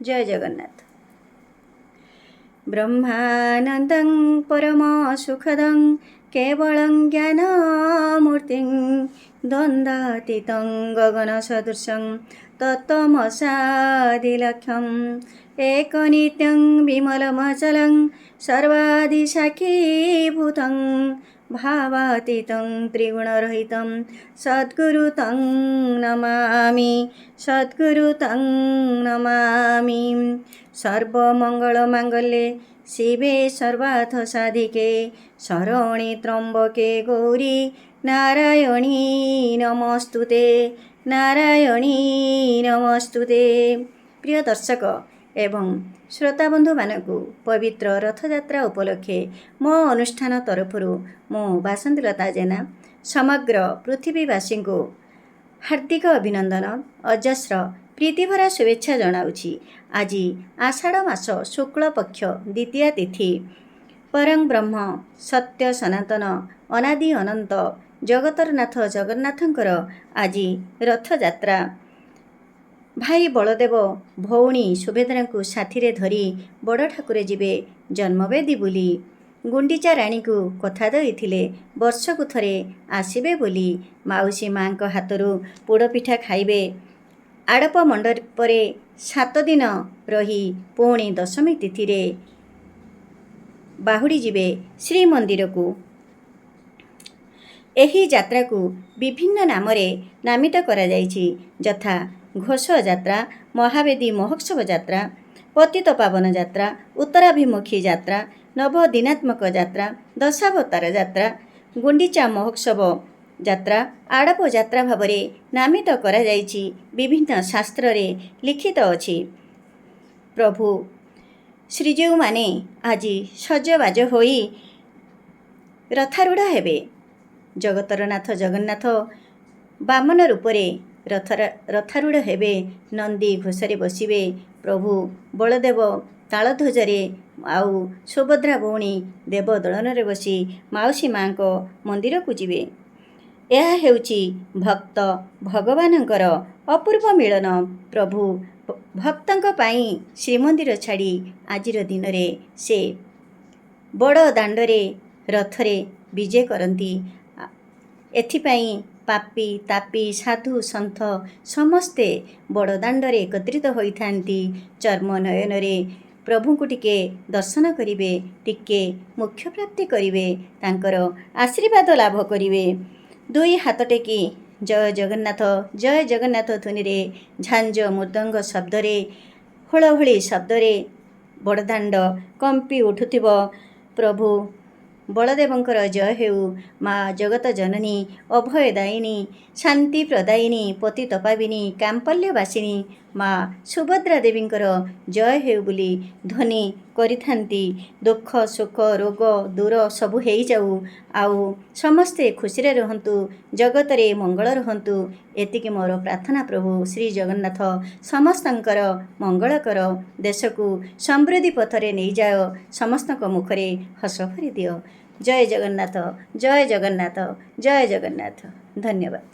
जय जगन्नाथ। ब्रह्मानन्दं परमसुखदं केवलं ज्ञानमूर्तिं द्वन्द्वातीतं गगनसदृशं तत्त्वमसादिलक्ष्यम् एकनित्यं विमलमचलं सर्वादिसाक्षीभूतं भावातीतं त्रिगुणरहितं सद्गुरु तं नमामि सद्गुरु तं नमामि। सर्वमङ्गलमाङ्गल्ये शिवे सर्वार्थसाधिके शरणे त्र्यम्बके गौरी नारायणी नमस्तुते नारायणी नमस्तुते। प्रिय दर्शक एवं श्रोताबंधु मानकु पवित्र रथयात्रा उपलक्षे मो अनुष्ठान तरफरु मो बासंतीलता जेना समग्र पृथ्वीवासी को हार्दिक अभिनंदन अजस्र प्रीतिभरा शुभेच्छा जनाऊँगी। आज आषाढ़ मास शुक्ल पक्ष द्वितीया तिथि परं ब्रह्म सत्य सनातन अनादि अनंत जगतरनाथ जगन्नाथंकर आज रथयात्रा। भाई बलदेव भौणी सुभद्रा को साथी रे धरी बड़ ठाकुर जीवे जन्मवेदी बुली गुंडीचा राणी को कथा देइथिले वर्षकु थरे आसिबे बोली माउसी माँ को हाथरू पोड़पिठा खाइबे आड़प मंडपरे 7 दिन रही पुणी दशमी तिथि रे बाहुड़ी जीवे श्रीमंदिर को। एही यात्रा को विभिन्न नाम रे नामित करा जाइछि यथा घोष यात्रा महावेदी महोत्सव यात्रा पतित पावन यात्रा उत्तराभिमुखी यात्रा नवदिनात्मक यात्रा दशावतार यात्रा गुंडीचा महोत्सव यात्रा आड़प यात्रा भावरे नामित करा जाइछि। विभिन्न शास्त्र रे लिखित अछि। प्रभु श्रीजीव माने आज सजबाज होई रथारूढ़ हेबे। जगतरनाथ जगन्नाथ बामन रूपरे रथारूढ़ हेबे नंदी घोषरे बसिबे। प्रभु बलदेव तालध्वजरे आउ सुभद्रा भौणी देव दलन रे बसी माउसी माँ को मंदिर को जीवे। यह हेउची भक्त भगवानंकर अपूर्व मिलन। प्रभु भक्तंक पाई श्रीमंदिर छाड़ी आजिर दिन रे से बड़ दांडरे रथरे विजय करती। एथिपाई पापी तापी साधु सन्थ समस्ते बड़ दांडरे एकत्रित होइथांती। चर्म नयन रे प्रभु को टिके दर्शन करिवे टिके मोक्ष प्राप्ति करिवे तांकर आशीर्वाद लाभ करिवे। दुई हाथ टेकी जय जगन्नाथ ध्वनि रे झांझ मृदंग शब्द रे होळहोळी शब्द रे बड़दाण्ड कंपी उठुथिब। प्रभु बलदेवंकर जय हेउ। माँ जगत जननी अभयदायिनी शांति प्रदायिनी पतितपाविनी कांपल्यवासिनी माँ सुभद्रा देवींकर जय हेउ बोली ध्वनि करिथांती। दुख सुख रोग दूर सबु हेई जाऊ आउ समस्ते खुशी रे रहंतु जगत रे मंगल रहंतु एतिके मोर प्रार्थना। प्रभु श्री जगन्नाथ समस्तंकर मंगल कर देश को समृद्धि पथरे नहीं जाओ समस्तक मुखरे हस भरी दियो। जय जगन्नाथ जय जगन्नाथ जय जगन्नाथ। धन्यवाद।